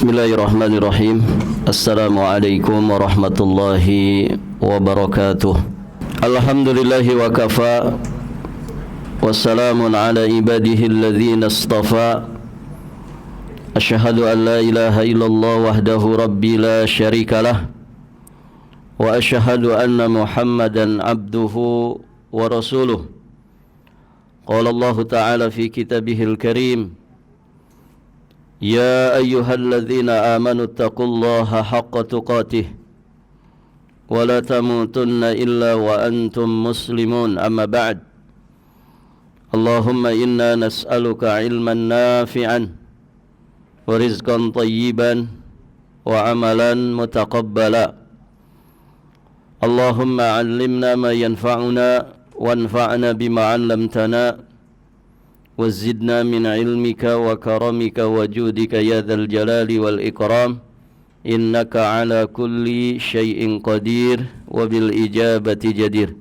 Bismillahirrahmanirrahim. Assalamualaikum warahmatullahi wabarakatuh. Alhamdulillahi wa kafa. Wassalamun ala ibadihi alladhina istafa. Asyhadu an la ilaha illallah wahdahu rabbi la syarikalah. Wa asyhadu anna Muhammadan abduhu wa rasuluh. Qala Allah Ta'ala fi kitabihil karim. Ya ayyuhalladzina amanu taqullaha haqqa tuqatih wa la tamutunna illa wa antum muslimun, amma ba'd. Allahumma inna nas'aluka ilman nafi'an wa rizqan tayyiban wa amalan mutaqabbala. Allahumma 'allimna ma yanfa'una wanfa'na bima 'allamtana وزدنا من علمك وكرمك وجودك يا ذا الجلال والإكرام إنك على كل شيء قدير وبالإجابة جدير.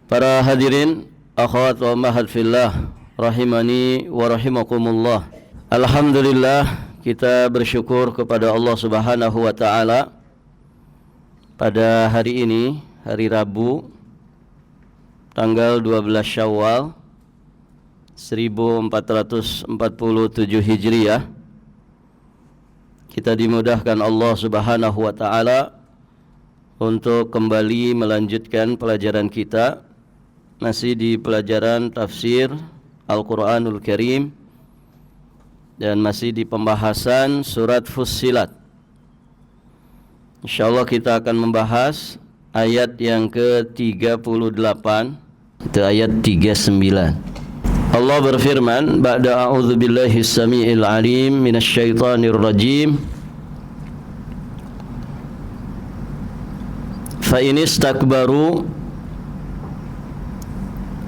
Para hadirin, akhwat wa ummahat fillah, rahimani wa rahimakumullah. Alhamdulillah, kita bersyukur kepada Allah Subhanahu wa taala pada hari ini, hari Rabu, tanggal 12 Syawal 1447 Hijriah. Kita dimudahkan Allah Subhanahu wa taala untuk kembali melanjutkan pelajaran kita, masih di pelajaran tafsir Al-Qur'anul Karim dan masih di pembahasan surat Fussilat. Insyaallah kita akan membahas ayat yang ke-38, itu ayat 39. Allah berfirman, ba'da a'udzu billahi as-sami'il 'alim minasy syaithanir rajim. Fa in istakbaru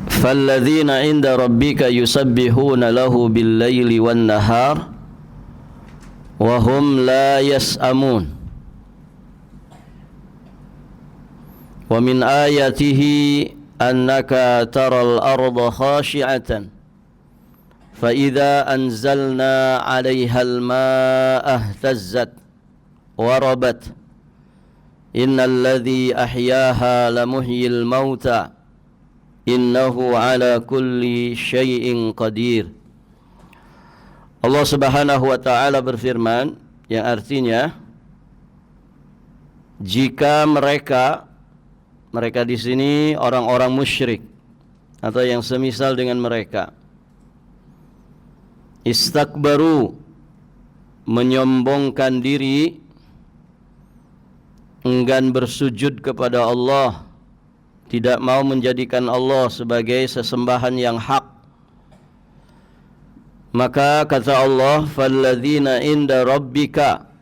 falladzina 'inda rabbika yusabbihuna lahu bil-laili wan-nahar wa hum la yas'amun. Wa min ayatihi annaka taral arda khashi'atan fa idza anzalna 'alaiha al-ma'a ihtazzat wa rabat innal ladzi ahyaha lamuhyil mauta innahu 'ala kulli syai'in qadir. Allah Subhanahu wa taala berfirman, yang artinya jika mereka di sini orang-orang musyrik atau yang semisal dengan mereka, istakbaru, menyombongkan diri, enggan bersujud kepada Allah, tidak mau menjadikan Allah sebagai sesembahan yang hak, maka kata Allah, falladzina inda rabbika,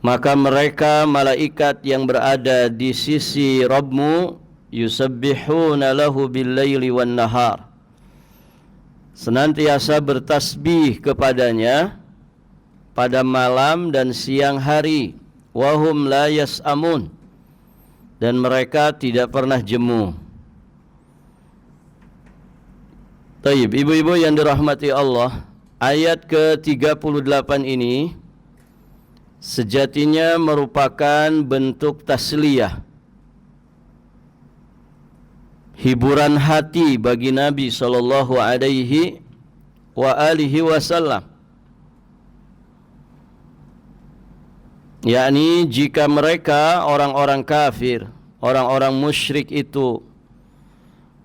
maka mereka malaikat yang berada di sisi Rabbmu, yusabbihuna lahu bil-laili wan-nahar, senantiasa bertasbih kepadanya pada malam dan siang hari, wahum la yas'amun, dan mereka tidak pernah jemu. Taib, ibu-ibu yang dirahmati Allah, ayat ke-38 ini sejatinya merupakan bentuk tasliyah, hiburan hati bagi Nabi sallallahu alaihi wa alihi wasallam. Yakni jika mereka orang-orang kafir, orang-orang musyrik itu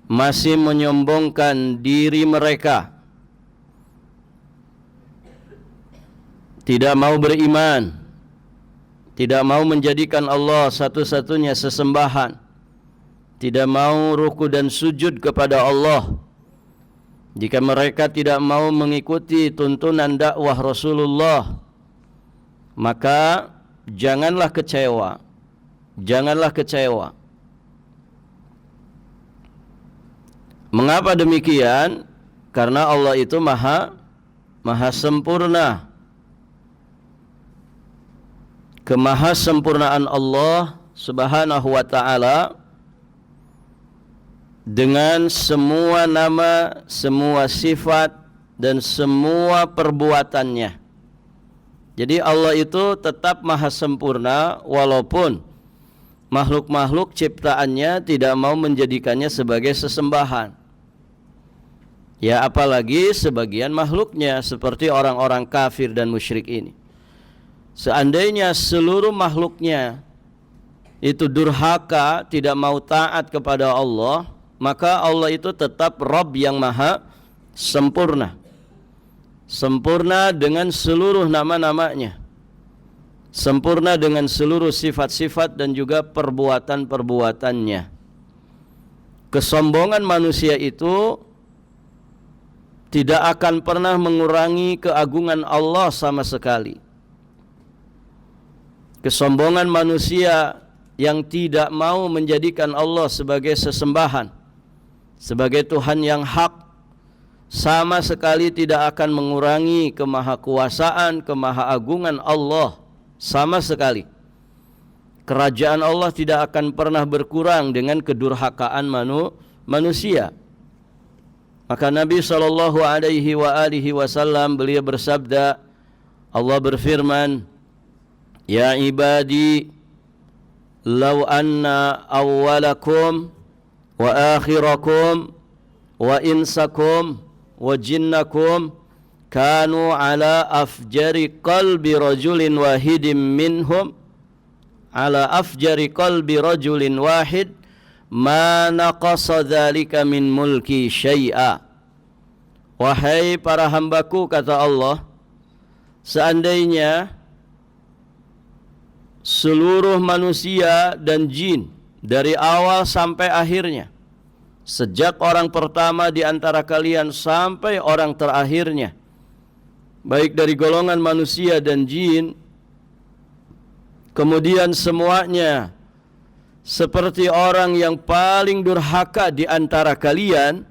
masih menyombongkan diri mereka, tidak mau beriman, tidak mau menjadikan Allah satu-satunya sesembahan, tidak mau ruku dan sujud kepada Allah, jika mereka tidak mau mengikuti tuntunan dakwah Rasulullah, maka janganlah kecewa. Janganlah kecewa. Mengapa demikian? Karena Allah itu maha sempurna. Kemahasempurnaan Allah Subhanahu wa taala dengan semua nama, semua sifat dan semua perbuatannya. Jadi Allah itu tetap maha sempurna walaupun makhluk-makhluk ciptaannya tidak mau menjadikannya sebagai sesembahan. Ya apalagi sebagian makhluknya seperti orang-orang kafir dan musyrik ini. Seandainya seluruh makhluknya itu durhaka, tidak mau taat kepada Allah, maka Allah itu tetap Rabb yang maha sempurna. Sempurna dengan seluruh nama-namanya, sempurna dengan seluruh sifat-sifat dan juga perbuatan-perbuatannya. Kesombongan manusia itu tidak akan pernah mengurangi keagungan Allah sama sekali. Kesombongan manusia yang tidak mau menjadikan Allah sebagai sesembahan, sebagai Tuhan yang hak, sama sekali tidak akan mengurangi kemahakuasaan, kemahaagungan Allah sama sekali. Kerajaan Allah tidak akan pernah berkurang dengan kedurhakaan manusia. Maka Nabi SAW beliau bersabda, Allah berfirman, Ya ibadi, law anna awwalakum wa akhirakum wa insakum wa jinnakum kanu ala afjari qalbi rajulin wahidin minhum ala afjari qalbi rajulin wahid ma naqasa dzalika min mulki syai'a. Wahai para hambaku, kata Allah, seandainya seluruh manusia dan jin dari awal sampai akhirnya, sejak orang pertama di antara kalian sampai orang terakhirnya, baik dari golongan manusia dan jin, kemudian semuanya seperti orang yang paling durhaka di antara kalian,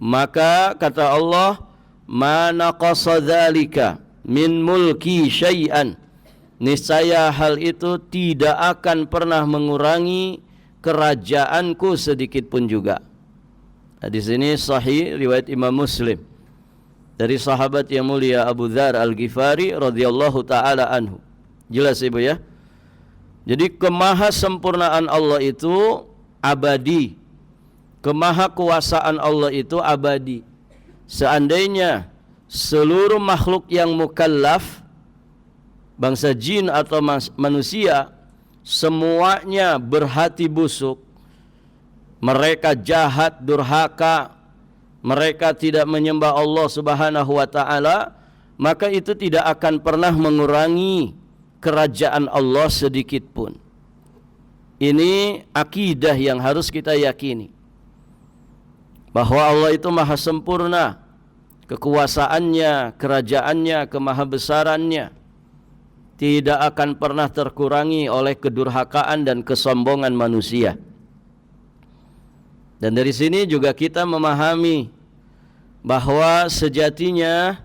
maka kata Allah, ma naqasa dzalika min mulki syai'an, niscaya hal itu tidak akan pernah mengurangi kerajaanku sedikit pun juga. Nah, di sini sahih riwayat Imam Muslim dari sahabat yang mulia Abu Dzar Al-Ghifari radhiyallahu taala anhu. Jelas Ibu ya? Jadi kemahasempurnaan Allah itu abadi. Kemahakuasaan Allah itu abadi. Seandainya seluruh makhluk yang mukallaf, bangsa jin atau manusia, semuanya berhati busuk, mereka jahat, durhaka, mereka tidak menyembah Allah Subhanahu wa taala, maka itu tidak akan pernah mengurangi kerajaan Allah sedikit pun. Ini akidah yang harus kita yakini, bahwa Allah itu maha sempurna, kekuasaannya, kerajaannya, kemahabesarannya tidak akan pernah terkurangi oleh kedurhakaan dan kesombongan manusia. Dan dari sini juga kita memahami bahwa sejatinya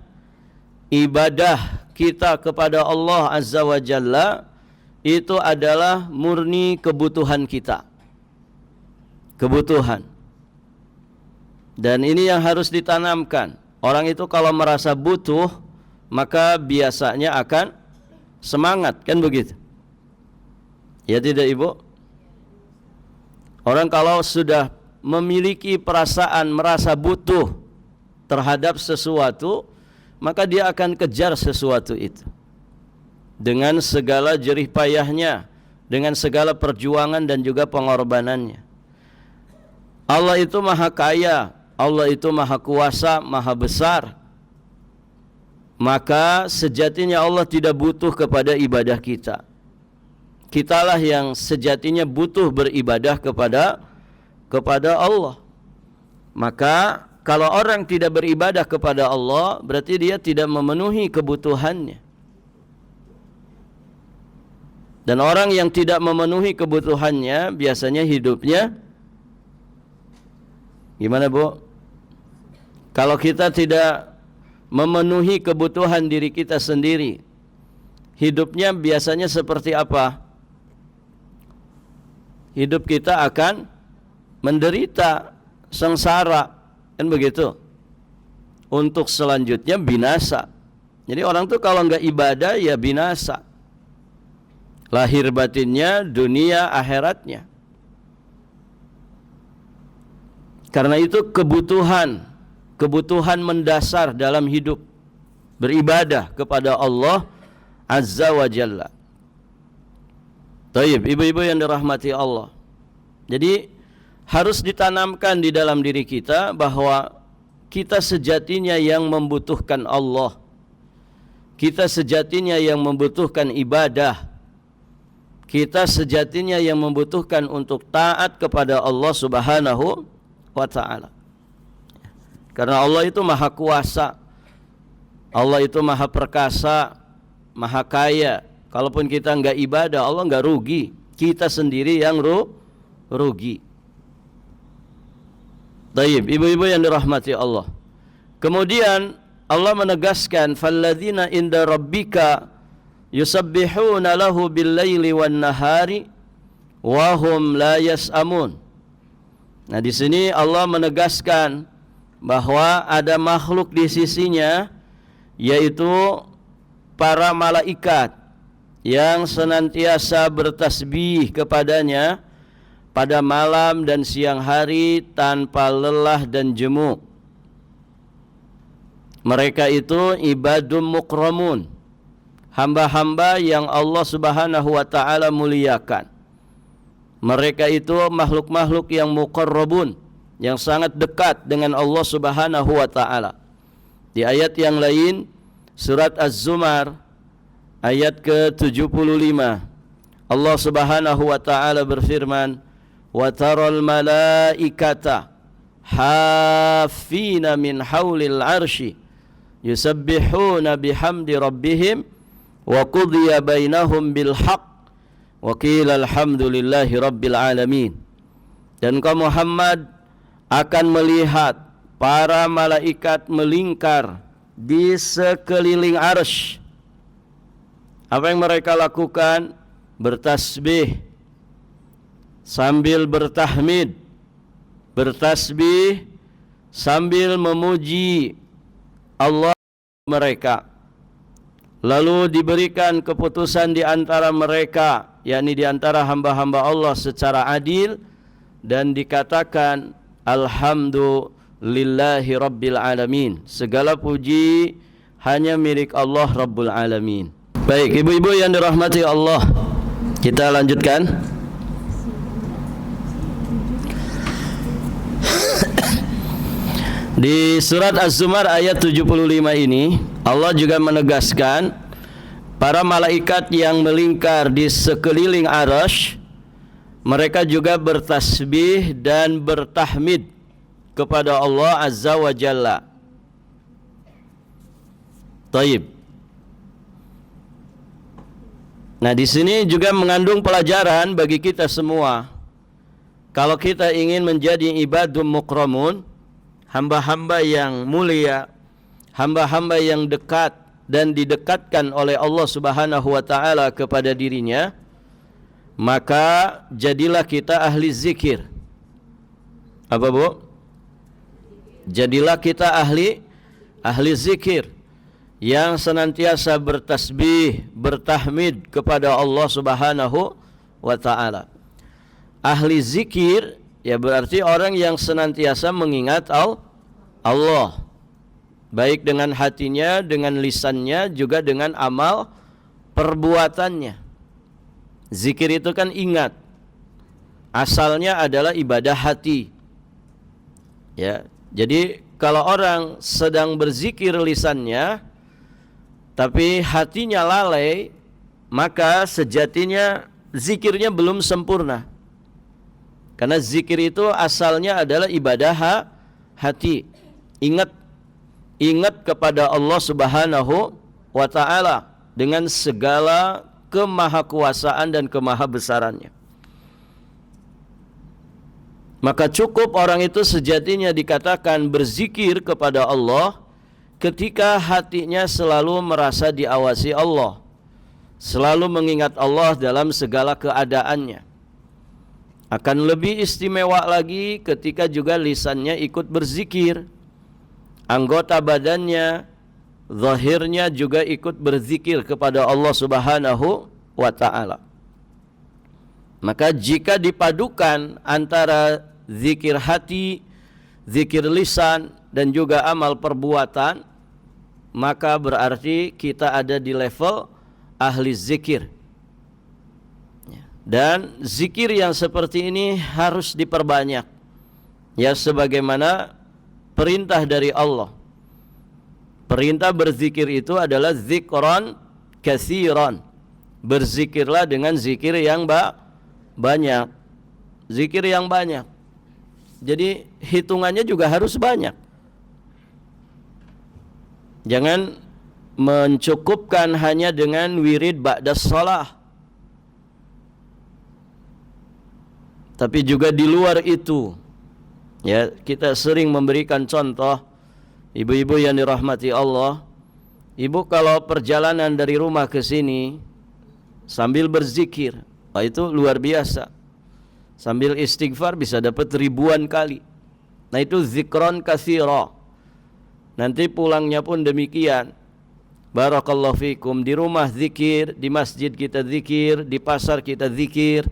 ibadah kita kepada Allah Azza wa Jalla itu adalah murni kebutuhan kita. Kebutuhan. Dan ini yang harus ditanamkan. Orang itu kalau merasa butuh, maka biasanya akan semangat, kan begitu? Ya tidak Ibu? Orang kalau sudah memiliki perasaan merasa butuh terhadap sesuatu, maka dia akan kejar sesuatu itu dengan segala jerih payahnya, dengan segala perjuangan dan juga pengorbanannya. Allah itu maha kaya, Allah itu maha kuasa, maha besar. Maka sejatinya Allah tidak butuh kepada ibadah kita. Kitalah yang sejatinya butuh beribadah kepada Allah. Maka kalau orang tidak beribadah kepada Allah, berarti dia tidak memenuhi kebutuhannya. Dan orang yang tidak memenuhi kebutuhannya, biasanya hidupnya gimana Bu? Kalau kita tidak memenuhi kebutuhan diri kita sendiri, hidupnya biasanya seperti apa? Hidup kita akan menderita, sengsara, kan begitu. untuk selanjutnya binasa. Jadi orang tuh kalau nggak ibadah ya binasa, lahir batinnya, dunia akhiratnya. Karena itu kebutuhan mendasar dalam hidup, beribadah kepada Allah Azza wa Jalla. Taib, ibu-ibu yang dirahmati Allah. Jadi harus ditanamkan di dalam diri kita bahwa kita sejatinya yang membutuhkan Allah. Kita sejatinya yang membutuhkan ibadah. Kita sejatinya yang membutuhkan untuk taat kepada Allah Subhanahu wa ta'ala. Karena Allah itu maha kuasa, Allah itu maha perkasa, maha kaya. Kalaupun kita enggak ibadah, Allah enggak rugi, kita sendiri yang rugi. Baik, ibu-ibu yang dirahmati Allah. Kemudian Allah menegaskan, falladzina inda rabbika yusabbihuna lahu bil-laili wan-nahari wa hum la yas'amun. Nah, di sini Allah menegaskan bahwa ada makhluk di sisinya, yaitu para malaikat yang senantiasa bertasbih kepadanya pada malam dan siang hari tanpa lelah dan jemu. Mereka itu ibadun mukramun, hamba-hamba yang Allah Subhanahu wa ta'ala muliakan. Mereka itu makhluk-makhluk yang muqarrabun, yang sangat dekat dengan Allah Subhanahu wa ta'ala. Di ayat yang lain, surat Az-Zumar ayat ke-75, Allah Subhanahu wa ta'ala berfirman, wa taral malaikata hafina min haulil arsy yusabbihuna bihamdi rabbihim wa qudiya bainahum bil haqq wa qila alhamdulillahi rabbil alamin. Dan kau Muhammad akan melihat para malaikat melingkar di sekeliling arsy. Apa yang mereka lakukan? Bertasbih sambil bertahmid, bertasbih sambil memuji Allah mereka. Lalu diberikan keputusan di antara mereka, yakni di antara hamba-hamba Allah secara adil, dan dikatakan alhamdulillahi rabbil alamin. Segala puji hanya milik Allah Rabbul Alamin. Baik, ibu-ibu yang dirahmati Allah, kita lanjutkan. Di surat Az-Zumar ayat 75 ini Allah juga menegaskan para malaikat yang melingkar di sekeliling arsy, mereka juga bertasbih dan bertahmid kepada Allah Azza wa Jalla. Taib. Nah, di sini juga mengandung pelajaran bagi kita semua. Kalau kita ingin menjadi ibadun mukramun, hamba-hamba yang mulia, hamba-hamba yang dekat dan didekatkan oleh Allah Subhanahu wa ta'ala kepada dirinya, maka jadilah kita ahli zikir. Apa bu? Jadilah kita ahli zikir yang senantiasa bertasbih, bertahmid kepada Allah Subhanahu wa ta'ala. Ahli zikir ya berarti orang yang senantiasa mengingat Allah, baik dengan hatinya, dengan lisannya, juga dengan amal perbuatannya. Zikir itu kan ingat, asalnya adalah ibadah hati. Ya, jadi kalau orang sedang berzikir lisannya, tapi hatinya lalai, maka sejatinya zikirnya belum sempurna. Karena zikir itu asalnya adalah ibadah hati. Ingat kepada Allah Subhanahu wa ta'ala dengan segala kemahakuasaan dan kemahabesarannya. Maka cukup orang itu sejatinya dikatakan berzikir kepada Allah ketika hatinya selalu merasa diawasi Allah, selalu mengingat Allah dalam segala keadaannya. Akan lebih istimewa lagi ketika juga lisannya ikut berzikir. anggota badannya, zahirnya juga ikut berzikir kepada Allah Subhanahu wa ta'ala. Maka jika dipadukan antara zikir hati, zikir lisan, dan juga amal perbuatan, maka berarti kita ada di level ahli zikir. Dan zikir yang seperti ini harus diperbanyak, ya, sebagaimana perintah dari Allah. Perintah berzikir itu adalah zikran katsiran. Berzikirlah dengan zikir yang banyak. Zikir yang banyak. Jadi hitungannya juga harus banyak. Jangan mencukupkan hanya dengan wirid ba'das shalah. Tapi juga di luar itu. Ya, kita sering memberikan contoh, ibu-ibu yang dirahmati Allah. Ibu kalau perjalanan dari rumah ke sini sambil berzikir, itu luar biasa. Sambil istighfar bisa dapat ribuan kali. Nah, itu zikron katsira. Nanti pulangnya pun demikian. Barakallahu fikum. Di rumah zikir, di masjid kita zikir, di pasar kita zikir,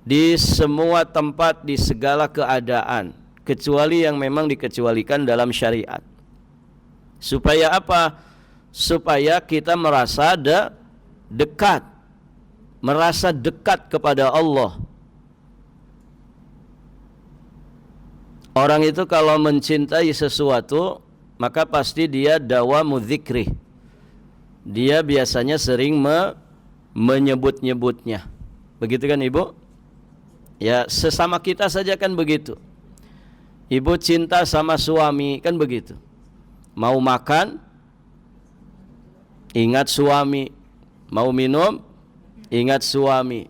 di semua tempat, di segala keadaan, kecuali yang memang dikecualikan dalam syariat. Supaya apa? Supaya kita merasa dekat, merasa dekat kepada Allah. Orang itu kalau mencintai sesuatu, maka pasti dia dawamu dzikri. Dia biasanya sering menyebut-nyebutnya. Begitu kan, Ibu? Ya, sesama kita saja kan begitu. Ibu cinta sama suami kan begitu. Mau makan, ingat suami. Mau minum, ingat suami.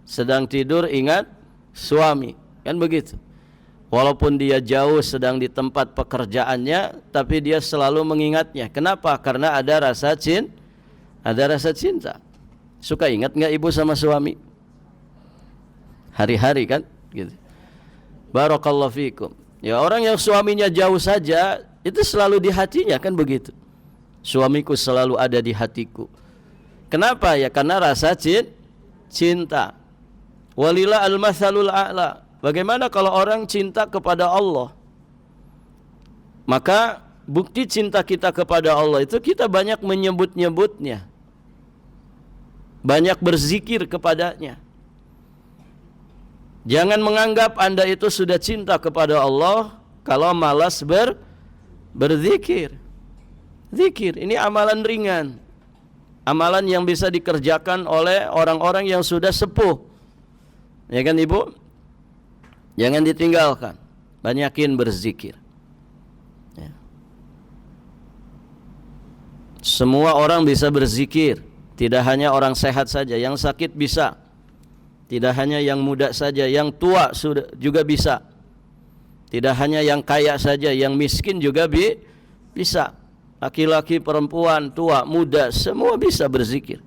Sedang tidur, ingat suami. Kan begitu. Walaupun dia jauh sedang di tempat pekerjaannya, tapi dia selalu mengingatnya. Kenapa? Karena ada rasa cinta. Suka ingat nggak ibu sama suami? Hari-hari kan gitu. Barakallahu fikum. Ya, orang yang suaminya jauh saja itu selalu di hatinya kan begitu. Suamiku selalu ada di hatiku. Kenapa? Ya karena rasa cinta. Walillah al-matsalul a'la. Bagaimana kalau orang cinta kepada Allah? Maka bukti cinta kita kepada Allah itu kita banyak menyebut-nyebutnya. Banyak berzikir kepadanya. Jangan menganggap Anda itu sudah cinta kepada Allah kalau malas berzikir. Zikir ini amalan ringan. Amalan yang bisa dikerjakan oleh orang-orang yang sudah sepuh. Ya kan Ibu? Jangan ditinggalkan. Banyakin berzikir. Ya. Semua orang bisa berzikir. Tidak hanya orang sehat saja, yang sakit bisa. Tidak hanya yang muda saja, yang tua juga bisa. Tidak hanya yang kaya saja, yang miskin juga bisa. Laki-laki, perempuan, tua, muda, semua bisa berzikir.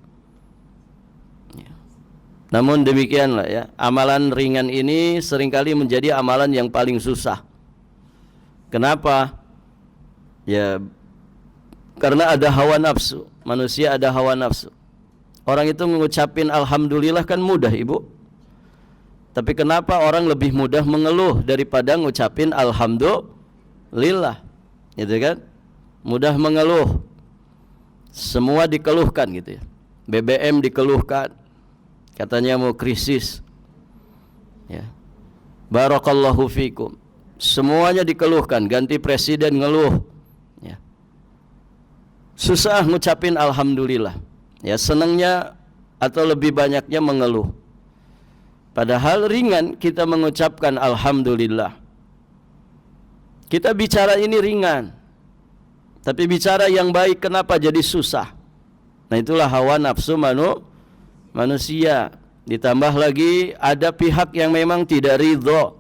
Ya. Namun demikianlah ya, amalan ringan ini seringkali menjadi amalan yang paling susah. Kenapa? Ya, karena ada hawa nafsu. Manusia ada hawa nafsu. Orang itu mengucapin alhamdulillah kan mudah, Ibu. Tapi kenapa orang lebih mudah mengeluh daripada ngucapin alhamdulillah? Gitu kan? Mudah mengeluh. Semua dikeluhkan gitu ya. BBM dikeluhkan. Katanya mau krisis. Ya. Barakallahu fikum. Semuanya dikeluhkan, ganti presiden ngeluh. Ya. Susah ngucapin alhamdulillah. Ya, senangnya atau lebih banyaknya mengeluh. Padahal ringan kita mengucapkan alhamdulillah. Kita bicara ini ringan. Tapi bicara yang baik kenapa jadi susah? Nah, itulah hawa nafsu manusia. Ditambah lagi ada pihak yang memang tidak ridho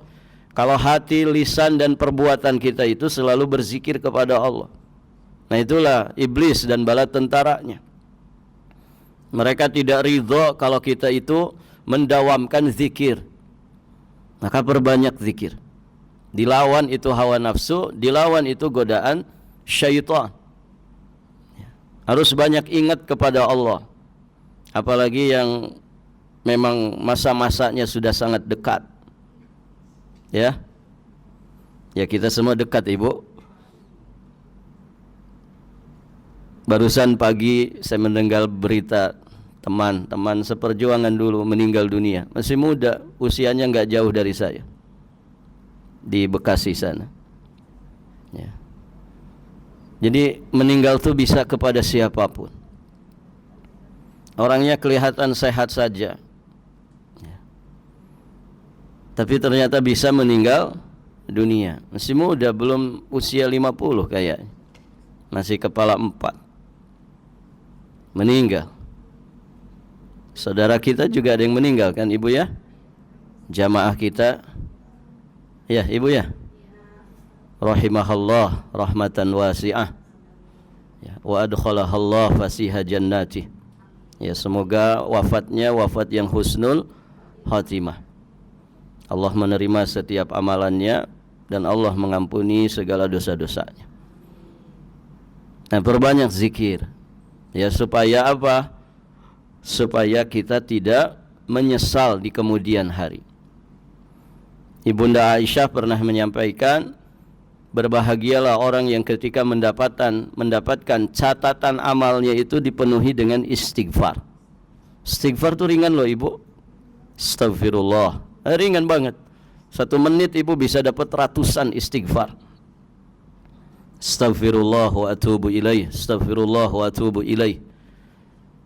kalau hati, lisan dan perbuatan kita itu selalu berzikir kepada Allah. Nah, itulah iblis dan bala tentaranya. Mereka tidak ridho kalau kita itu mendawamkan zikir. Maka perbanyak zikir. Dilawan itu hawa nafsu, dilawan itu godaan syaitan. Harus banyak ingat kepada Allah. Apalagi yang memang masa-masanya sudah sangat dekat. Ya. Ya, kita semua dekat, Ibu. Barusan pagi saya mendengar berita teman seperjuangan dulu meninggal dunia. Masih muda, usianya nggak jauh dari saya. Di Bekasi sana. Ya. Jadi meninggal tuh bisa kepada siapapun. Orangnya kelihatan sehat saja. Ya. Tapi ternyata bisa meninggal dunia. Masih muda, belum usia 50 kayaknya. Masih kepala 4. Meninggal. Saudara kita juga ada yang meninggal kan, Ibu ya? Jamaah kita. Ya, Ibu ya? Rahimahallah rahmatan wasi'ah. Ya, wa adkhalahallah fasiha jannati. Ya, semoga wafatnya wafat yang husnul khatimah. Allah menerima setiap amalannya dan Allah mengampuni segala dosa-dosanya. Nah, perbanyak zikir. Ya, supaya apa? Supaya kita tidak menyesal di kemudian hari. Ibunda Aisyah pernah menyampaikan, berbahagialah orang yang ketika mendapatkan catatan amalnya itu dipenuhi dengan istighfar. Istighfar itu ringan loh, Ibu. Astagfirullah. Ringan banget. 1 menit Ibu bisa dapat ratusan istighfar. Astagfirullah wa atubu ilaih. Astagfirullah wa atubu ilaih.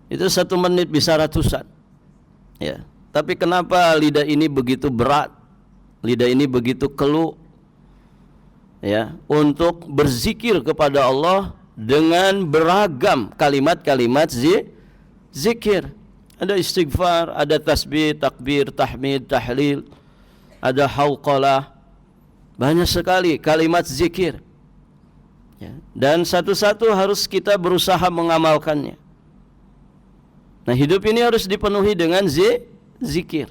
Itu 1 menit bisa ratusan. Ya. Tapi kenapa lidah ini begitu berat? Lidah ini begitu keluh. Ya, untuk berzikir kepada Allah dengan beragam kalimat-kalimat zikir. Ada istighfar, ada tasbih, takbir, tahmid, tahlil, ada hauqalah. Banyak sekali kalimat zikir. Ya, dan satu-satu harus kita berusaha mengamalkannya. Nah, hidup ini harus dipenuhi dengan zikir.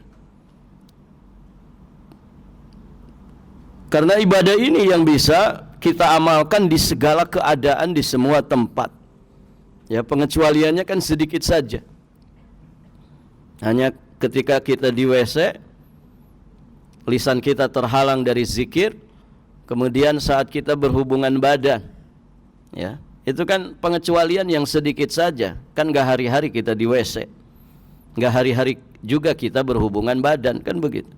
Karena ibadah ini yang bisa kita amalkan di segala keadaan, di semua tempat. Ya, pengecualiannya kan sedikit saja. Hanya ketika kita di WC, lisan kita terhalang dari zikir, kemudian saat kita berhubungan badan, ya, itu kan pengecualian yang sedikit saja. Kan gak hari-hari kita di WC, gak hari-hari juga kita berhubungan badan, kan begitu.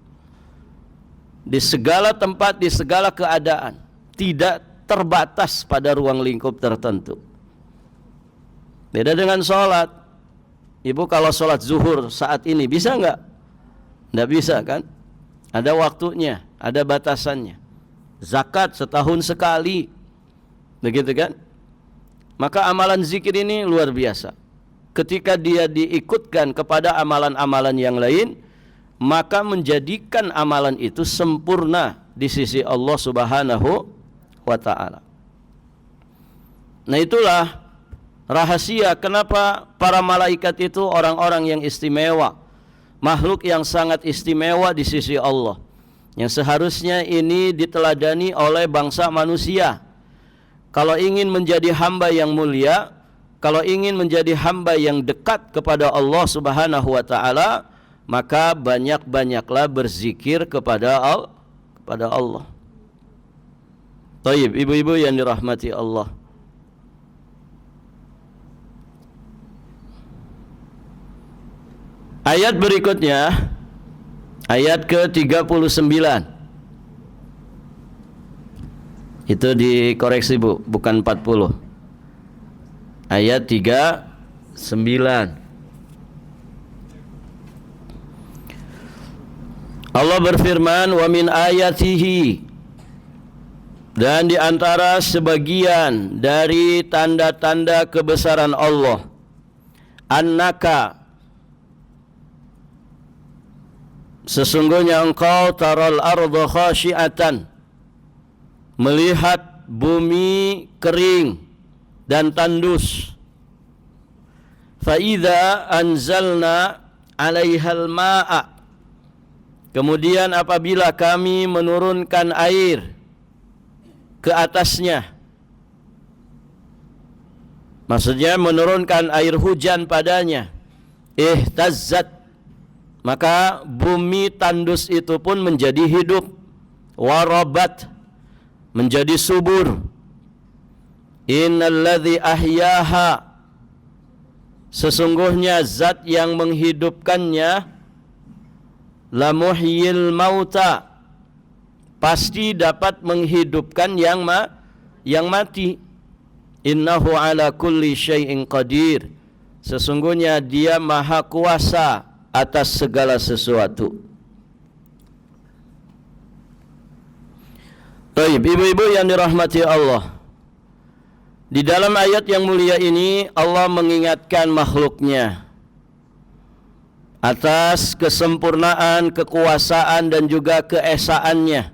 Di segala tempat, di segala keadaan, tidak terbatas pada ruang lingkup tertentu. Beda dengan sholat. Ibu kalau sholat zuhur saat ini bisa nggak? Nggak bisa kan? Ada waktunya, ada batasannya. Zakat setahun sekali, begitu kan? Maka amalan zikir ini luar biasa. Ketika dia diikutkan kepada amalan-amalan yang lain, maka menjadikan amalan itu sempurna di sisi Allah Subhanahu wa ta'ala. Nah, itulah rahasia kenapa para malaikat itu orang-orang yang istimewa, makhluk yang sangat istimewa di sisi Allah, yang seharusnya ini diteladani oleh bangsa manusia. Kalau ingin menjadi hamba yang mulia, kalau ingin menjadi hamba yang dekat kepada Allah Subhanahu wa ta'ala, maka banyak-banyaklah berzikir kepada Allah. Taib, ibu-ibu yang dirahmati Allah. Ayat berikutnya, ayat ke-39. Itu dikoreksi, Bu, bukan 40. Ayat 39. Allah berfirman, wa min ayatihi, dan di antara sebagian dari tanda-tanda kebesaran Allah, annaka, sesungguhnya engkau taral arda khasyiatan, melihat bumi kering dan tandus, fa idza anzalna 'alaihal ma'a, Kemudian apabila kami menurunkan air ke atasnya, maksudnya menurunkan air hujan padanya, ihtazzat, maka bumi tandus itu pun menjadi hidup, warabat, menjadi subur. Innalladzi ahyaha, sesungguhnya zat yang menghidupkannya, la muhyil mauta, pasti dapat menghidupkan yang mati. Innahu ala kulli syai'in qadir, sesungguhnya dia maha kuasa atas segala sesuatu. Baik, ibu-ibu yang dirahmati Allah, di dalam ayat yang mulia ini Allah mengingatkan makhluknya atas kesempurnaan, kekuasaan dan juga keesaannya,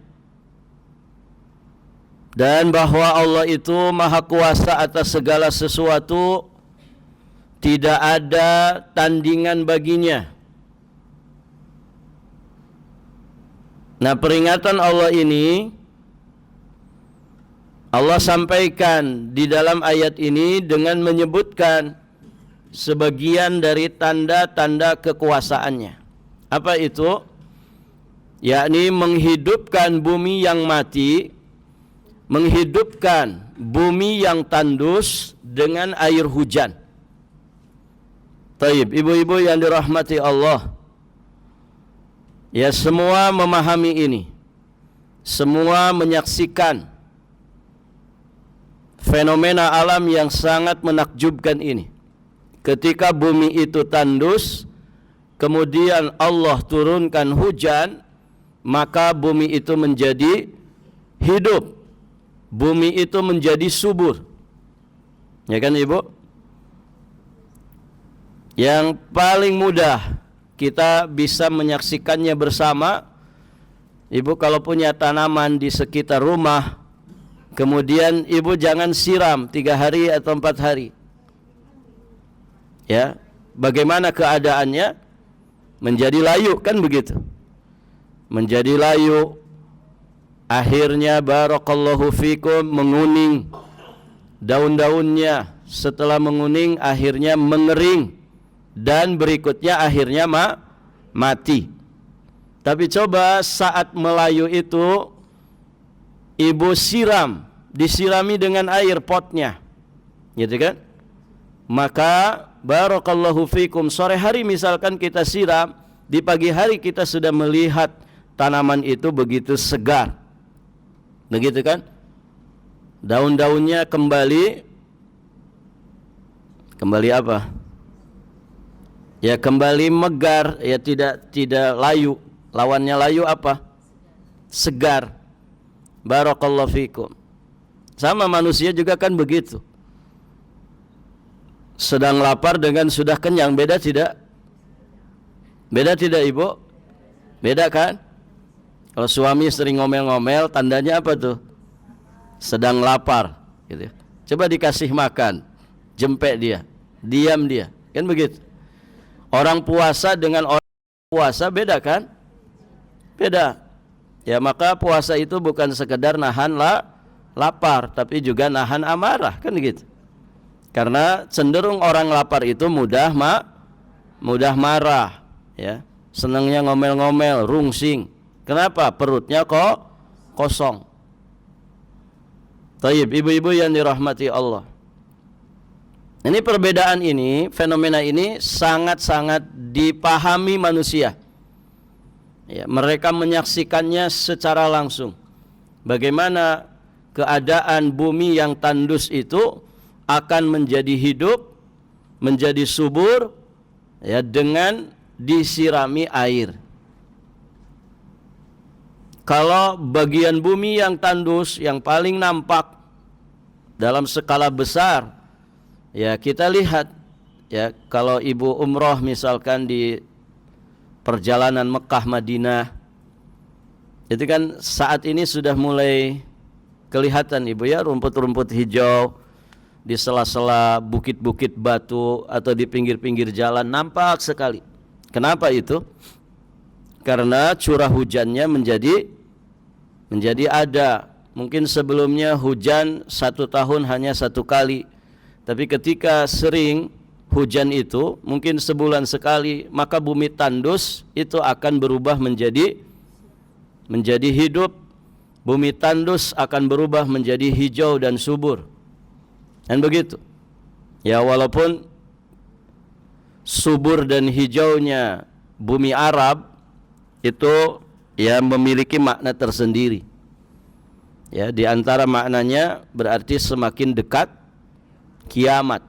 dan bahwa Allah itu maha kuasa atas segala sesuatu, tidak ada tandingan baginya. Nah, peringatan Allah ini Allah sampaikan di dalam ayat ini dengan menyebutkan sebagian dari tanda-tanda kekuasaannya. Apa itu? Yakni menghidupkan bumi yang mati, menghidupkan bumi yang tandus dengan air hujan. Taib, ibu-ibu yang dirahmati Allah, ya, semua memahami ini, semua menyaksikan fenomena alam yang sangat menakjubkan ini. Ketika bumi itu tandus, kemudian Allah turunkan hujan, maka bumi itu menjadi hidup, bumi itu menjadi subur. Ya kan ibu? Yang paling mudah kita bisa menyaksikannya bersama, ibu kalau punya tanaman di sekitar rumah, kemudian ibu jangan siram 3 hari atau 4 hari. Ya, bagaimana keadaannya? Menjadi layu, kan begitu? Menjadi layu, akhirnya barakallahu fikum menguning, daun-daunnya setelah menguning akhirnya mengering, dan berikutnya akhirnya mati. Tapi coba saat melayu itu ibu siram, disirami dengan air potnya, gitu kan? Maka barakallahu fikum, sore hari misalkan kita siram, di pagi hari kita sudah melihat tanaman itu begitu segar, begitu kan? Daun-daunnya kembali apa? Ya, kembali megar, ya, tidak layu. Lawannya layu apa? Segar. Barakallahu fikum. Sama manusia juga kan begitu. Sedang lapar dengan sudah kenyang, beda tidak? Beda tidak ibu? Beda kan? Kalau suami sering ngomel-ngomel, tandanya apa tuh? Sedang lapar, gitu. Coba dikasih makan, jempek dia, diam dia, kan begitu. Orang puasa dengan orang puasa beda kan? Beda. Ya, maka puasa itu bukan sekedar nahan lapar, tapi juga nahan amarah, kan gitu. Karena cenderung orang lapar itu mudah marah, ya. Senangnya ngomel-ngomel, rungsing. Kenapa? Perutnya kok kosong. Taib, ibu-ibu yang dirahmati Allah. Ini perbedaan ini, fenomena ini sangat-sangat dipahami manusia. Ya, mereka menyaksikannya secara langsung. Bagaimana keadaan bumi yang tandus itu akan menjadi hidup, menjadi subur, ya, dengan disirami air. Kalau bagian bumi yang tandus yang paling nampak dalam skala besar, ya, kita lihat, ya, kalau ibu umroh misalkan di perjalanan Mekah Madinah, itu kan saat ini sudah mulai kelihatan ibu, ya, rumput-rumput hijau di sela-sela bukit-bukit batu atau di pinggir-pinggir jalan, nampak sekali. Kenapa itu? karena curah hujannya menjadi ada. Mungkin sebelumnya hujan 1 tahun hanya 1 kali, tapi ketika sering hujan itu, mungkin sebulan sekali, maka bumi tandus itu akan berubah menjadi hidup. Bumi tandus akan berubah menjadi hijau dan subur. Dan begitu. Ya, walaupun subur dan hijaunya bumi Arab itu ya memiliki makna tersendiri. Ya, di antara maknanya berarti semakin dekat kiamat.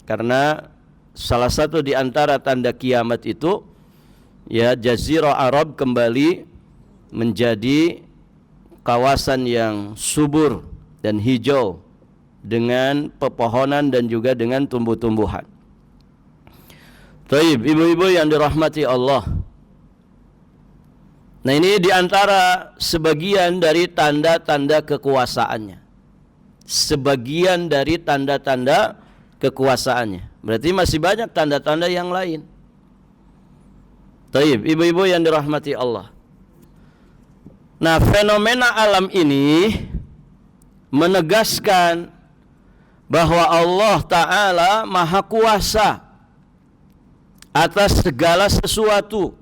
Karena salah satu di antara tanda kiamat itu ya Jazirah Arab kembali menjadi kawasan yang subur dan hijau dengan pepohonan dan juga dengan tumbuh-tumbuhan. Baik, ibu-ibu yang dirahmati Allah. Nah, ini diantara sebagian dari tanda-tanda kekuasaannya. Sebagian dari tanda-tanda kekuasaannya. Berarti masih banyak tanda-tanda yang lain. Baik, ibu-ibu yang dirahmati Allah. Nah, fenomena alam ini menegaskan bahwa Allah Ta'ala Maha Kuasa atas segala sesuatu,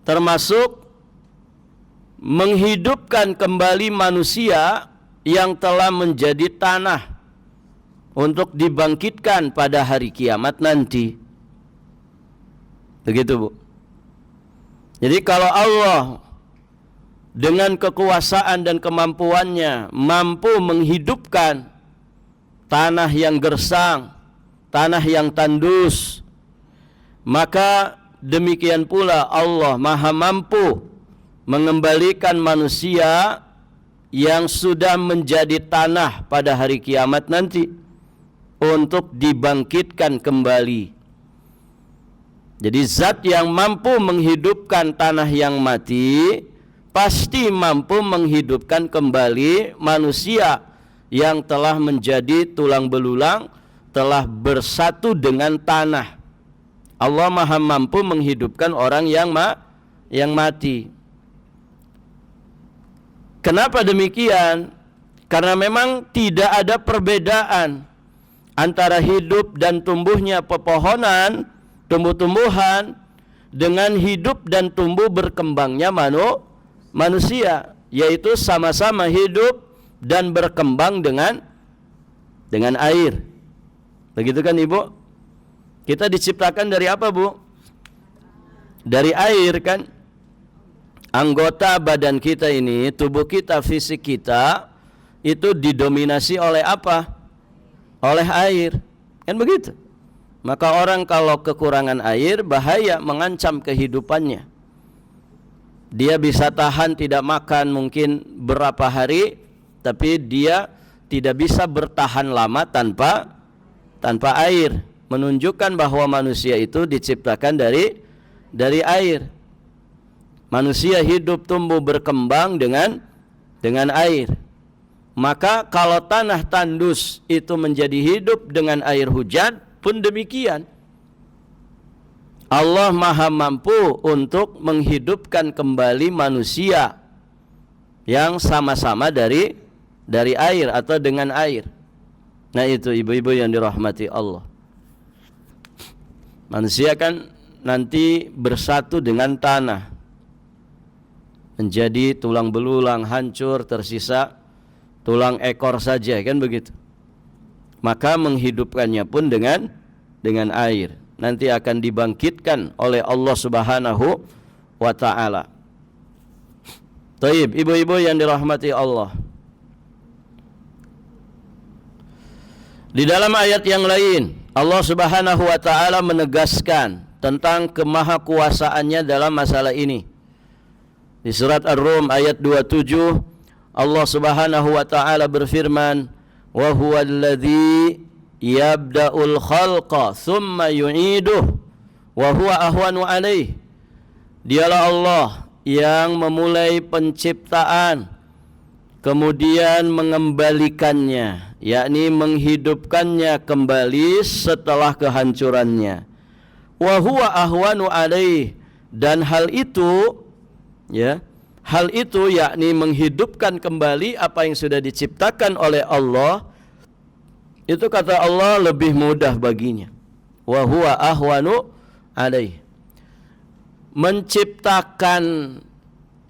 termasuk menghidupkan kembali manusia yang telah menjadi tanah untuk dibangkitkan pada hari kiamat nanti. Begitu, Bu. Jadi kalau Allah dengan kekuasaan dan kemampuannya mampu menghidupkan tanah yang gersang, tanah yang tandus, maka demikian pula Allah Maha mampu mengembalikan manusia yang sudah menjadi tanah pada hari kiamat nanti untuk dibangkitkan kembali. Jadi zat yang mampu menghidupkan tanah yang mati pasti mampu menghidupkan kembali manusia yang telah menjadi tulang belulang, telah bersatu dengan tanah. Allah Maha mampu menghidupkan orang yang mati. Kenapa demikian? Karena memang tidak ada perbedaan antara hidup dan tumbuhnya pepohonan, tumbuh-tumbuhan, dengan hidup dan tumbuh berkembangnya manusia, yaitu sama-sama hidup dan berkembang dengan air. Begitu kan, Ibu? Kita diciptakan dari apa, Bu? Dari air kan? Anggota badan kita ini, tubuh kita, fisik kita itu didominasi oleh apa? Oleh air. Kan begitu? Maka orang kalau kekurangan air bahaya, mengancam kehidupannya. Dia bisa tahan tidak makan mungkin berapa hari, tapi dia tidak bisa bertahan lama tanpa air. Menunjukkan bahwa manusia itu diciptakan dari air. Manusia hidup, tumbuh, berkembang dengan air. Maka kalau tanah tandus itu menjadi hidup dengan air hujan pun demikian. Allah Maha mampu untuk menghidupkan kembali manusia yang sama-sama dari air atau dengan air. Nah, itu ibu-ibu yang dirahmati Allah. Manusia kan nanti bersatu dengan tanah, menjadi tulang belulang, hancur, tersisa tulang ekor saja, kan begitu. Maka menghidupkannya pun dengan air. Nanti akan dibangkitkan oleh Allah Subhanahu wa ta'ala. Taib, ibu-ibu yang dirahmati Allah. Di dalam ayat yang lain, Allah Subhanahu wa ta'ala menegaskan tentang kemahakuasaannya dalam masalah ini. Di surat Ar-Rum ayat 27, Allah Subhanahu wa ta'ala berfirman, wa huwa alladhi yabda'ul khalqa thumma yu'iduh wa huwa ahwanu alaih. Dialah Allah yang memulai penciptaan kemudian mengembalikannya, yakni menghidupkannya kembali setelah kehancurannya. Wa huwa ahwanu alaih, Dan hal itu yakni menghidupkan kembali apa yang sudah diciptakan oleh Allah, itu kata Allah lebih mudah baginya. Wa huwa ahwanu alaih. Menciptakan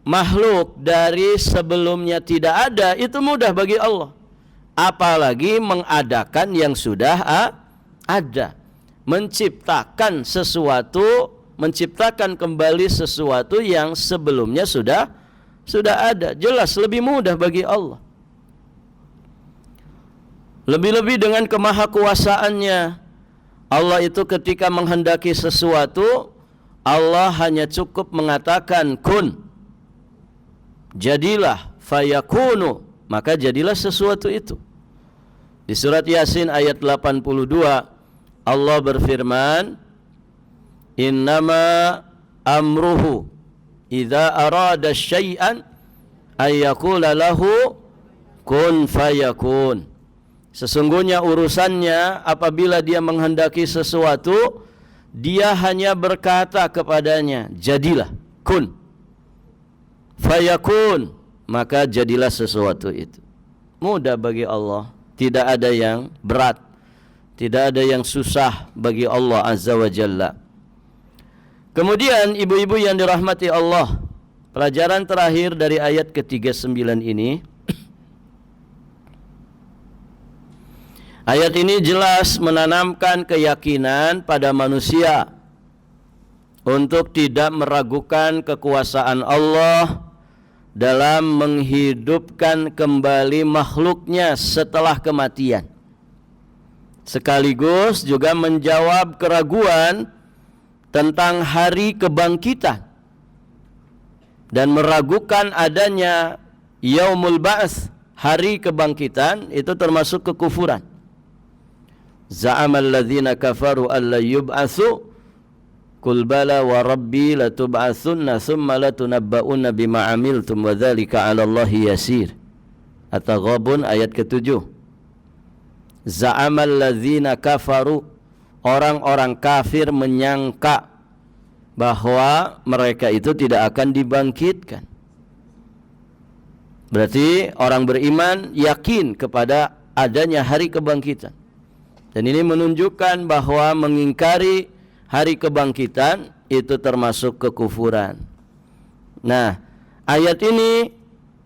makhluk dari sebelumnya tidak ada itu mudah bagi Allah. Apalagi mengadakan yang sudah ada. Menciptakan sesuatu, menciptakan kembali sesuatu yang sebelumnya sudah ada. Jelas lebih mudah bagi Allah. Lebih-lebih dengan kemahakuasaannya, Allah itu ketika menghendaki sesuatu, Allah hanya cukup mengatakan kun, jadilah, fayakunu, maka jadilah sesuatu itu. Di surat Yasin ayat 82 Allah berfirman, innama amruhu idza arada syai'an ayyaqula lahu kun fayakun. Sesungguhnya urusannya apabila dia menghendaki sesuatu, dia hanya berkata kepadanya, jadilah, kun fayakun, maka jadilah sesuatu itu. Mudah bagi Allah, tidak ada yang berat, tidak ada yang susah bagi Allah Azza wa Jalla. Kemudian ibu-ibu yang dirahmati Allah, pelajaran terakhir dari ayat ke-39 ini, ayat ini jelas menanamkan keyakinan pada manusia untuk tidak meragukan kekuasaan Allah dalam menghidupkan kembali makhluknya setelah kematian. Sekaligus juga menjawab keraguan tentang hari kebangkitan dan meragukan adanya yaumul ba'ts, hari kebangkitan, itu termasuk kekufuran. Za'amal ladzina kafaru alla yub'atsu qul bala wa rabbi latub'atsunna tsumma latunabba'unna bima 'amiltum wa dzalika 'ala Allahi yasir. At-Taghabun ayat ke-7. Za'amal ladzina kafaru, orang-orang kafir menyangka bahwa mereka itu tidak akan dibangkitkan. Berarti orang beriman yakin kepada adanya hari kebangkitan. Dan ini menunjukkan bahwa mengingkari hari kebangkitan itu termasuk kekufuran. Nah, ayat ini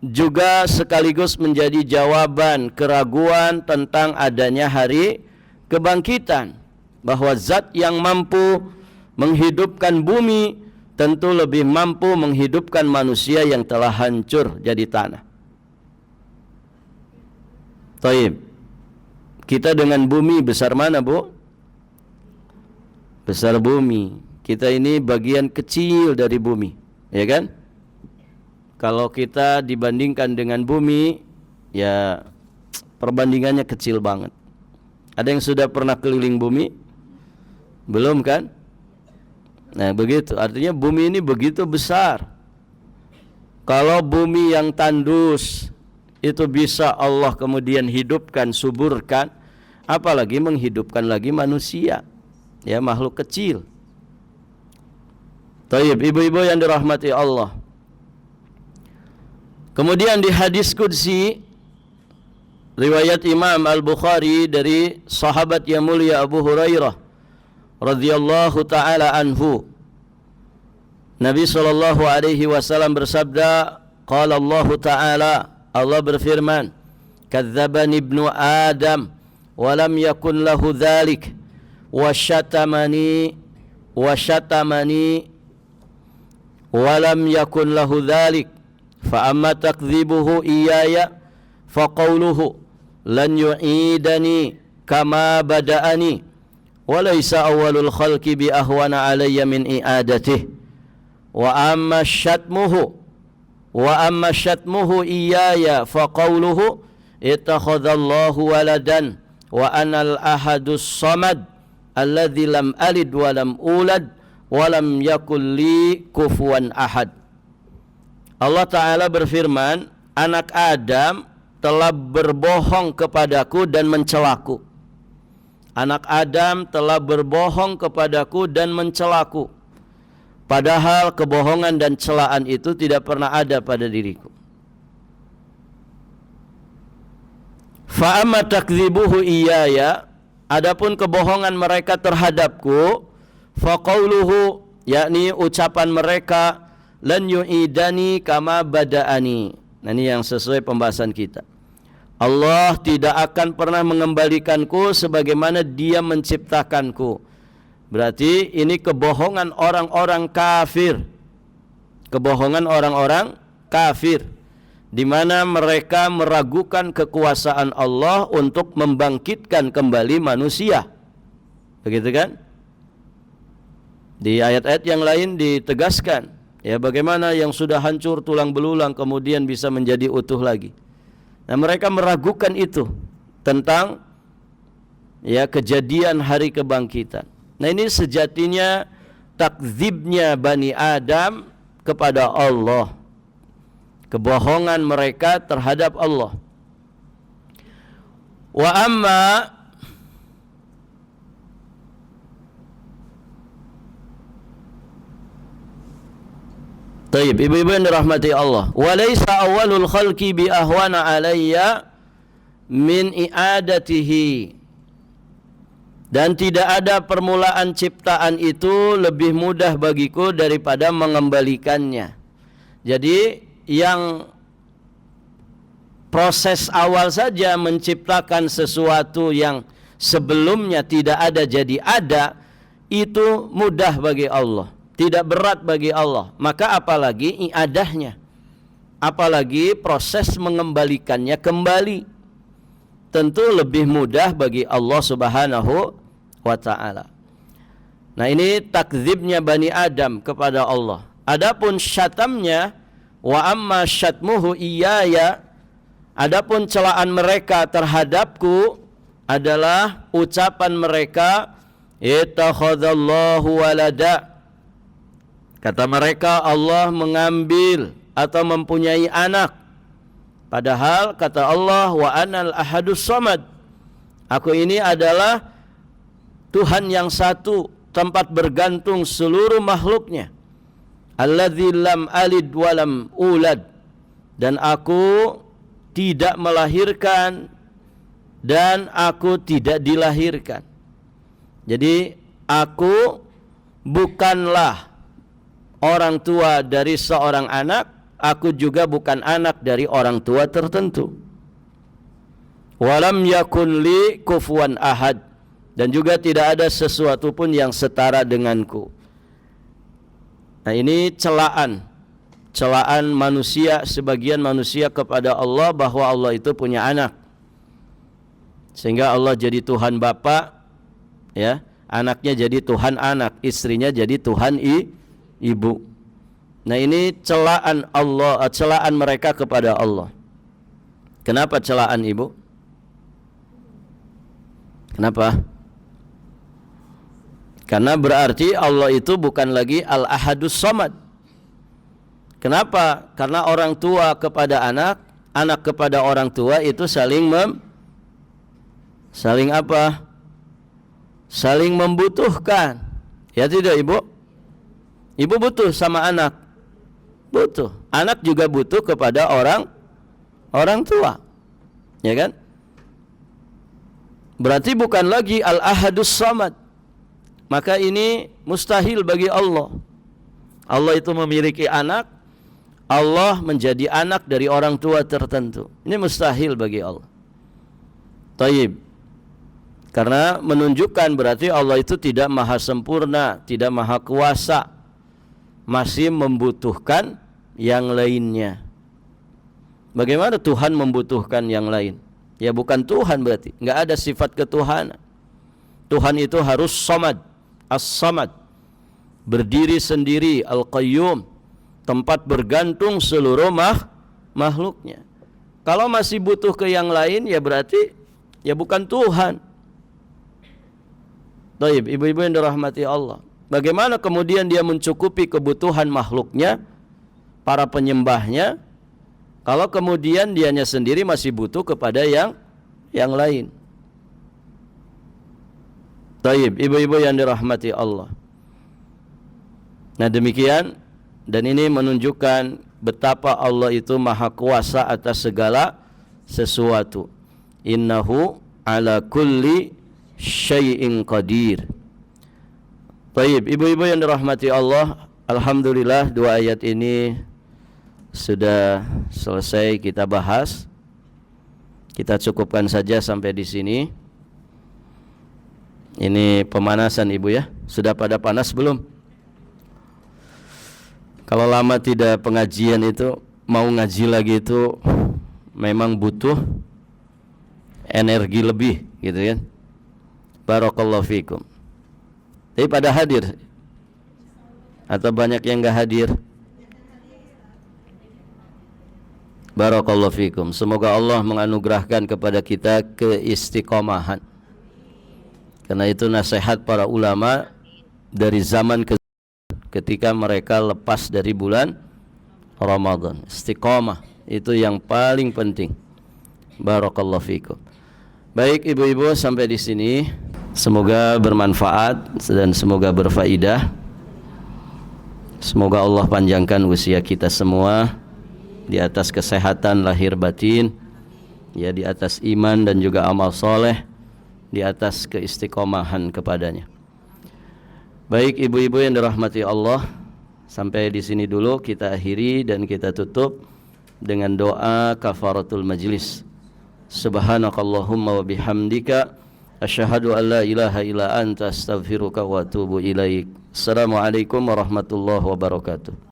juga sekaligus menjadi jawaban keraguan tentang adanya hari kebangkitan, bahwa zat yang mampu menghidupkan bumi tentu lebih mampu menghidupkan manusia yang telah hancur jadi tanah. Taib. Kita dengan bumi besar mana, Bu? Besar bumi. Kita ini bagian kecil dari bumi, ya kan? Kalau kita dibandingkan dengan bumi, ya perbandingannya kecil banget. Ada yang sudah pernah keliling bumi? Belum kan? Nah begitu, artinya bumi ini begitu besar. Kalau bumi yang tandus itu bisa Allah kemudian hidupkan, suburkan, apalagi menghidupkan lagi manusia, ya makhluk kecil. Taib, ibu-ibu yang dirahmati Allah. Kemudian di hadis qudsi riwayat Imam Al-Bukhari dari sahabat yang mulia Abu Hurairah radhiyallahu taala anhu, Nabi sallallahu alaihi wasallam bersabda, qala Allah taala, Allah berfirman, kadzdzabani ibnu Adam wa lam yakun lahu dzalik wa syatamani wa lam yakun lahu dzalik fa amma takdzibuhu iyaya fa qawluhu lan yu'idani kama bada'ani wa laysa awwalul khalqi bi ahwana alayya min i'adatihi wa amma syatmuhu iyaya fa qawluhu ittakhadallahu waladan wa anal ahadus samad alladzi lam alid wa lam ulad wa lam yakul li kufuwan ahad. Allah Ta'ala berfirman, anak Adam telah berbohong kepadaku dan mencelaku. Anak Adam telah berbohong kepadaku dan mencelaku. Padahal kebohongan dan celaan itu tidak pernah ada pada diriku. Fa amma takdzibuhu iyaya, adapun kebohongan mereka terhadapku, fa qauluhu, yakni ucapan mereka, lan yu'idani kama bada'ani. Nah, ini yang sesuai pembahasan kita. Allah tidak akan pernah mengembalikanku sebagaimana Dia menciptakanku. Berarti ini kebohongan orang-orang kafir. Kebohongan orang-orang kafir, di mana mereka meragukan kekuasaan Allah untuk membangkitkan kembali manusia. Begitu kan? Di ayat-ayat yang lain ditegaskan, ya, bagaimana yang sudah hancur tulang belulang kemudian bisa menjadi utuh lagi. Nah, mereka meragukan itu tentang, ya, kejadian hari kebangkitan. Nah, ini sejatinya takdzibnya Bani Adam kepada Allah, kebohongan mereka terhadap Allah. Wa amma Taib, ibu-ibu yang dirahmati Allah, walaysa awalul khalqi bi ahwana alayya min i'adatihi, dan tidak ada permulaan ciptaan itu lebih mudah bagiku daripada mengembalikannya. Jadi yang proses awal saja menciptakan sesuatu yang sebelumnya tidak ada jadi ada, itu mudah bagi Allah, tidak berat bagi Allah. Maka apalagi i'adahnya, apalagi proses mengembalikannya kembali, tentu lebih mudah bagi Allah Subhanahu wa ta'ala. Nah, ini takdzibnya Bani Adam kepada Allah. Adapun syatamnya, wa amma syatmuhu iyaya, adapun celaan mereka terhadapku adalah ucapan mereka, ittakhadallahu walada. Kata mereka, Allah mengambil atau mempunyai anak. Padahal kata Allah, wa anal ahadus samad, aku ini adalah Tuhan yang satu, tempat bergantung seluruh makhluknya. Alladzi lam alid walam ulad, dan aku tidak melahirkan dan aku tidak dilahirkan. Jadi aku bukanlah orang tua dari seorang anak, aku juga bukan anak dari orang tua tertentu. Walam yakun li kufuwan ahad, dan juga tidak ada sesuatu pun yang setara denganku. Nah, ini celaan manusia, sebagian manusia kepada Allah, bahwa Allah itu punya anak, sehingga Allah jadi Tuhan Bapa, ya, anaknya jadi Tuhan anak, istrinya jadi Tuhan ibu. Nah, ini celaan Allah, celaan mereka kepada Allah. Kenapa celaan, Ibu? Kenapa? Karena berarti Allah itu bukan lagi Al-Ahadus Samad. Kenapa? Karena orang tua kepada anak, anak kepada orang tua itu saling apa? Saling membutuhkan. Ya tidak, Ibu? Ibu butuh sama anak. Butuh. Anak juga butuh kepada orang tua. Ya kan? Berarti bukan lagi Al-Ahadus Samad. Maka ini mustahil bagi Allah. Allah itu memiliki anak, Allah menjadi anak dari orang tua tertentu. Ini mustahil bagi Allah. Taib. Karena menunjukkan berarti Allah itu tidak maha sempurna, tidak maha kuasa, masih membutuhkan yang lainnya. Bagaimana Tuhan membutuhkan yang lain? Ya bukan Tuhan berarti, enggak ada sifat ketuhanan. Tuhan itu harus samad, as-samad, berdiri sendiri, al-qayyum, tempat bergantung seluruh makhluknya. Kalau masih butuh ke yang lain, ya berarti ya bukan Tuhan. Baik, ibu-ibu yang dirahmati Allah, bagaimana kemudian dia mencukupi kebutuhan makhluknya, para penyembahnya, kalau kemudian dianya sendiri masih butuh kepada yang lain? Baik, ibu-ibu yang dirahmati Allah, Nah demikian, dan ini menunjukkan betapa Allah itu maha kuasa atas segala sesuatu. Innahu ala kulli syai'in qadir. Baik, ibu-ibu yang dirahmati Allah, alhamdulillah dua ayat ini sudah selesai kita bahas. Kita cukupkan saja sampai di sini. Ini pemanasan ibu ya. Sudah pada panas belum? Kalau lama tidak pengajian itu, mau ngaji lagi itu memang butuh energi lebih gitu kan. Barakallahu fikum. Tapi pada hadir atau banyak yang enggak hadir? Barakallahu fikum. Semoga Allah menganugerahkan kepada kita keistiqomahan. Karena itu nasihat para ulama dari zaman ke ketika mereka lepas dari bulan Ramadan. Istiqomah itu yang paling penting. Barakallahu fikum. Baik ibu-ibu, sampai di sini. Semoga bermanfaat dan semoga berfaedah. Semoga Allah panjangkan usia kita semua di atas kesehatan lahir batin, ya, di atas iman dan juga amal soleh, di atas keistiqomahan kepadanya. Baik ibu-ibu yang dirahmati Allah, sampai di sini dulu kita akhiri dan kita tutup dengan doa kafaratul majlis. Subhanakallahumma wa bihamdika asyhadu an la ilaha illa anta astaghfiruka wa atubu ilaik. Assalamualaikum warahmatullahi wabarakatuh.